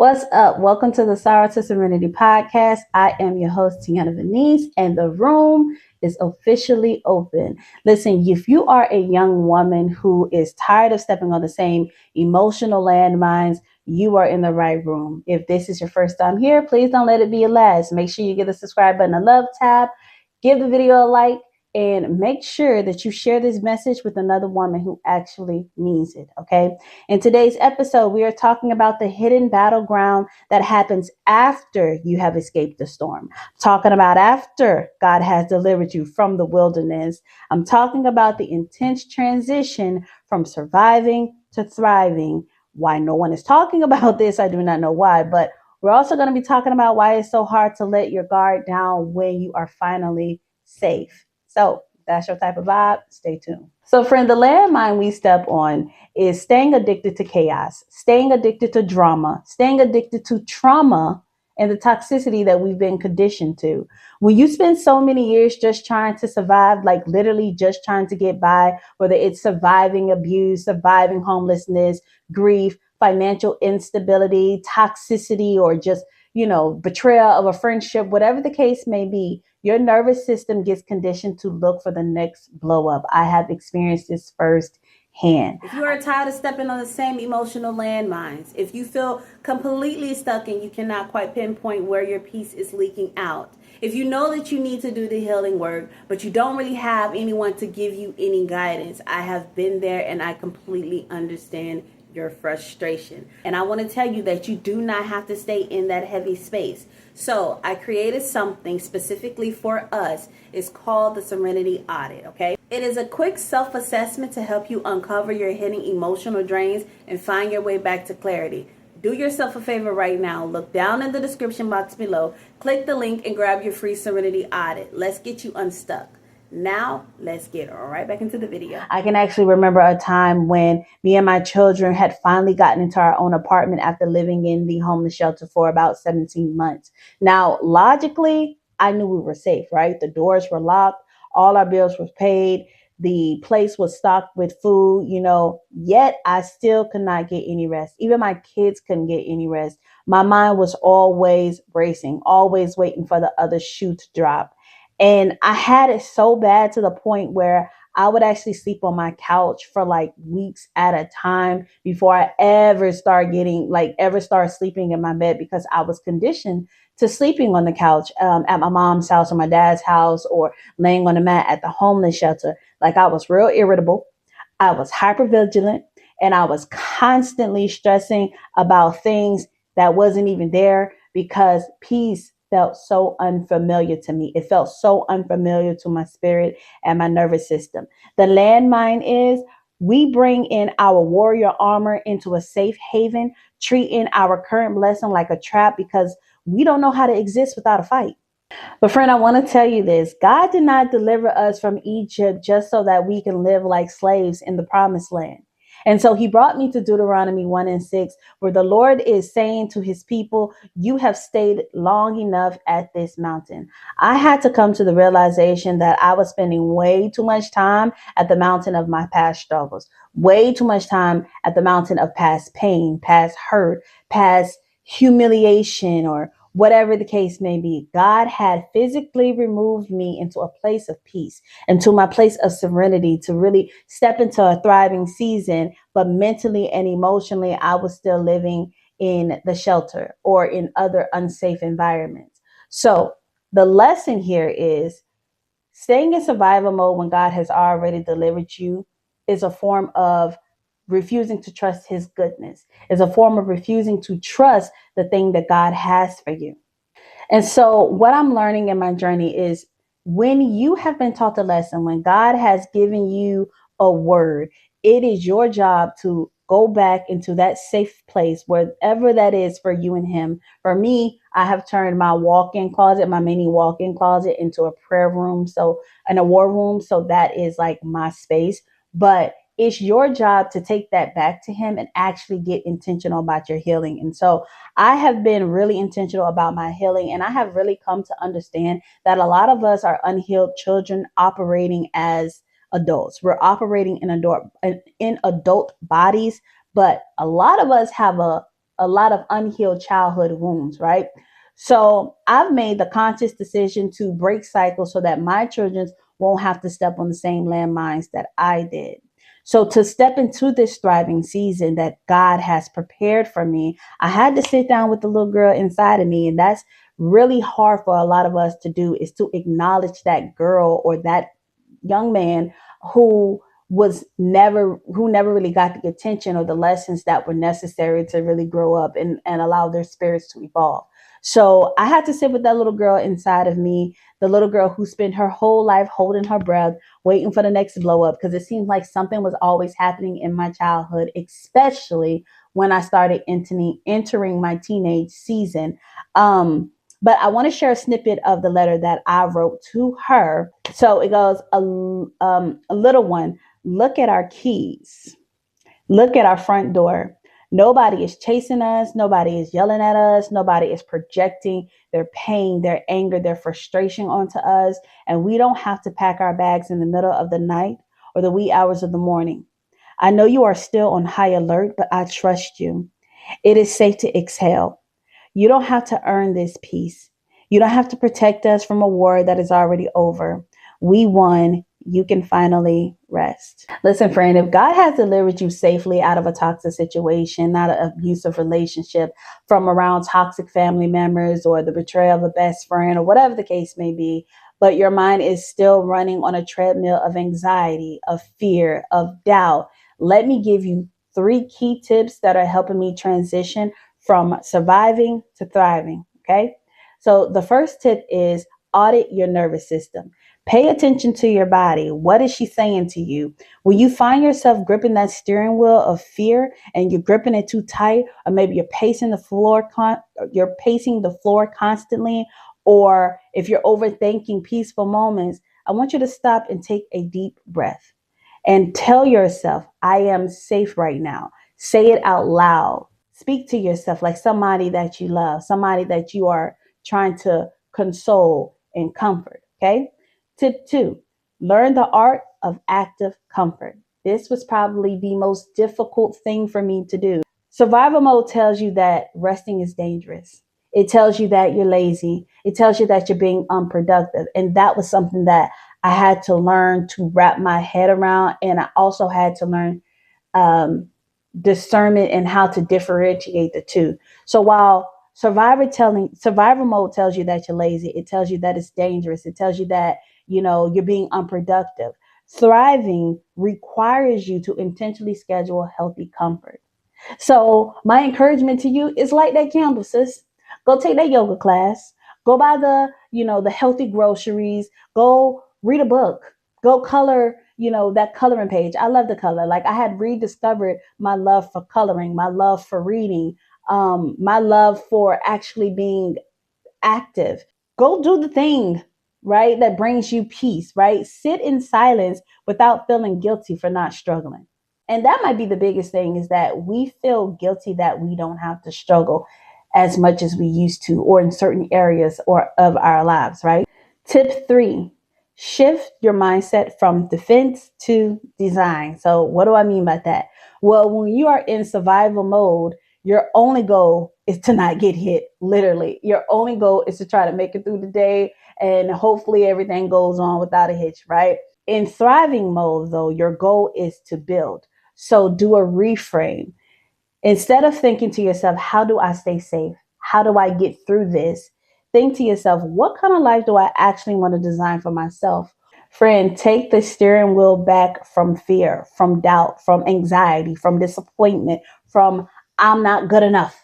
What's up? Welcome to the Sorrow to Serenity podcast. I am your host, Tiana Venice, and the room is officially open. Listen, if you are a young woman who is tired of stepping on the same emotional landmines, you are in the right room. If this is your first time here, please don't let it be your last. Make sure you give the subscribe button a love tab, give the video a like, and make sure that you share this message with another woman who actually means it, okay? In today's episode, we are talking about the hidden battleground that happens after you have escaped the storm. I'm talking about after God has delivered you from the wilderness. I'm talking about the intense transition from surviving to thriving. Why no one is talking about this, I do not know why, but we're also going to be talking about why it's so hard to let your guard down when you are finally safe. So if that's your type of vibe, stay tuned. So friend, the landmine we step on is staying addicted to chaos, staying addicted to drama, staying addicted to trauma and the toxicity that we've been conditioned to. When you spend so many years just trying to survive, like literally just trying to get by, whether it's surviving abuse, surviving homelessness, grief, financial instability, toxicity, or just, betrayal of a friendship, whatever the case may be, your nervous system gets conditioned to look for the next blow up. I have experienced this firsthand. If you are tired of stepping on the same emotional landmines, if you feel completely stuck and you cannot quite pinpoint where your peace is leaking out, if you know that you need to do the healing work, but you don't really have anyone to give you any guidance, I have been there and I completely understand your frustration. And I want to tell you that you do not have to stay in that heavy space. So I created something specifically for us. It's called the Serenity Audit, okay? It is a quick self-assessment to help you uncover your hidden emotional drains and find your way back to clarity. Do yourself a favor right now. Look down in the description box below. Click the link and grab your free Serenity Audit. Let's get you unstuck. Now, let's get right back into the video. I can actually remember a time when me and my children had finally gotten into our own apartment after living in the homeless shelter for about 17 months. Now, logically, I knew we were safe, right? The doors were locked. All our bills were paid. The place was stocked with food, yet I still could not get any rest. Even my kids couldn't get any rest. My mind was always racing, always waiting for the other shoe to drop. And I had it so bad to the point where I would actually sleep on my couch for like weeks at a time before I ever start sleeping in my bed, because I was conditioned to sleeping on the couch at my mom's house or my dad's house, or laying on the mat at the homeless shelter. Like, I was real irritable. I was hypervigilant, and I was constantly stressing about things that wasn't even there, because peace felt so unfamiliar to me. It felt so unfamiliar to my spirit and my nervous system. The landmine is we bring in our warrior armor into a safe haven, treating our current blessing like a trap because we don't know how to exist without a fight. But friend, I want to tell you this. God did not deliver us from Egypt just so that we can live like slaves in the promised land. And so he brought me to Deuteronomy 1:6, where the Lord is saying to his people, you have stayed long enough at this mountain. I had to come to the realization that I was spending way too much time at the mountain of my past struggles, way too much time at the mountain of past pain, past hurt, past humiliation, or whatever the case may be. God had physically removed me into a place of peace, into my place of serenity, to really step into a thriving season. But mentally and emotionally, I was still living in the shelter or in other unsafe environments. So the lesson here is staying in survival mode when God has already delivered you is a form of refusing to trust his goodness, is a form of refusing to trust the thing that God has for you. And so what I'm learning in my journey is, when you have been taught the lesson, when God has given you a word, it is your job to go back into that safe place, wherever that is for you and him. For me, I have turned my walk-in closet, my mini walk-in closet, into a prayer room, and a war room. So that is like my space. But it's your job to take that back to him and actually get intentional about your healing. And so I have been really intentional about my healing, and I have really come to understand that a lot of us are unhealed children operating as adults. We're operating in adult bodies, but a lot of us have a a lot of unhealed childhood wounds, right? So I've made the conscious decision to break cycles so that my children won't have to step on the same landmines that I did. So to step into this thriving season that God has prepared for me, I had to sit down with the little girl inside of me. And that's really hard for a lot of us to do, is to acknowledge that girl or that young man who never really got the attention or the lessons that were necessary to really grow up and allow their spirits to evolve. So I had to sit with that little girl inside of me, the little girl who spent her whole life holding her breath, waiting for the next blow up, because it seemed like something was always happening in my childhood, especially when I started entering my teenage season. But I want to share a snippet of the letter that I wrote to her. So it goes, a little one, look at our keys. Look at our front door. Nobody is chasing us. Nobody is yelling at us. Nobody is projecting their pain, their anger, their frustration onto us. And we don't have to pack our bags in the middle of the night or the wee hours of the morning. I know you are still on high alert, but I trust you. It is safe to exhale. You don't have to earn this peace. You don't have to protect us from a war that is already over. We won. You can finally rest. Listen, friend, if God has delivered you safely out of a toxic situation, not an abusive relationship, from around toxic family members or the betrayal of a best friend or whatever the case may be, but your mind is still running on a treadmill of anxiety, of fear, of doubt, let me give you 3 key tips that are helping me transition from surviving to thriving. Okay. So the first tip is audit your nervous system. Pay attention to your body. What is she saying to you? When you find yourself gripping that steering wheel of fear and you're gripping it too tight, or maybe you're pacing the floor, constantly, or if you're overthinking peaceful moments, I want you to stop and take a deep breath and tell yourself, I am safe right now. Say it out loud. Speak to yourself like somebody that you love, somebody that you are trying to console and comfort. Okay. Tip 2, learn the art of active comfort. This was probably the most difficult thing for me to do. Survival mode tells you that resting is dangerous. It tells you that you're lazy. It tells you that you're being unproductive. And that was something that I had to learn to wrap my head around. And I also had to learn um, discernment and how to differentiate the two. So while survival mode tells you that you're lazy, it tells you that it's dangerous. It tells you that, you're being unproductive. Thriving requires you to intentionally schedule healthy comfort. So my encouragement to you is light that candle, sis. Go take that yoga class. Go buy the healthy groceries. Go read a book. Go color, that coloring page. I love the color. Like I had rediscovered my love for coloring, my love for reading, my love for actually being active. Go do the thing, right? That brings you peace, right? Sit in silence without feeling guilty for not struggling. And that might be the biggest thing, is that we feel guilty that we don't have to struggle as much as we used to, or in certain areas or of our lives, right? Tip 3, shift your mindset from defense to design. So what do I mean by that? Well, when you are in survival mode, your only goal is to not get hit. Literally, your only goal is to try to make it through the day, and hopefully everything goes on without a hitch, right? In thriving mode, though, your goal is to build. So do a reframe. Instead of thinking to yourself, how do I stay safe? How do I get through this? Think to yourself, what kind of life do I actually want to design for myself? Friend, take the steering wheel back from fear, from doubt, from anxiety, from disappointment, from I'm not good enough.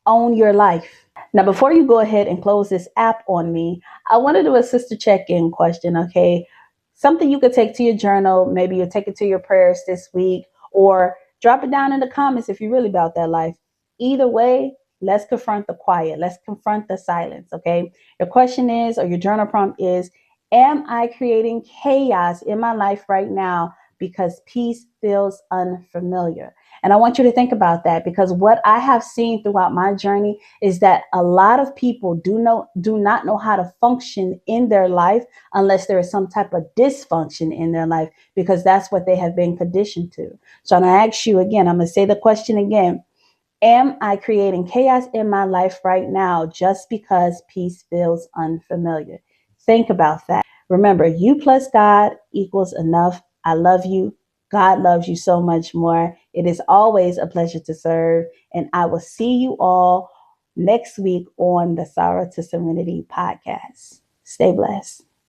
Own your life. Now, before you go ahead and close this app on me, I want to do a sister check-in question, okay? Something you could take to your journal. Maybe you'll take it to your prayers this week, or drop it down in the comments if you're really about that life. Either way, let's confront the quiet. Let's confront the silence, okay? Your question is, or your journal prompt is, am I creating chaos in my life right now because peace feels unfamiliar? And I want you to think about that, because what I have seen throughout my journey is that a lot of people do not know how to function in their life unless there is some type of dysfunction in their life, because that's what they have been conditioned to. So I'm going to ask you again, I'm going to say the question again. Am I creating chaos in my life right now just because peace feels unfamiliar? Think about that. Remember, you plus God equals enough. I love you. God loves you so much more. It is always a pleasure to serve. And I will see you all next week on the Sorrow to Serenity podcast. Stay blessed.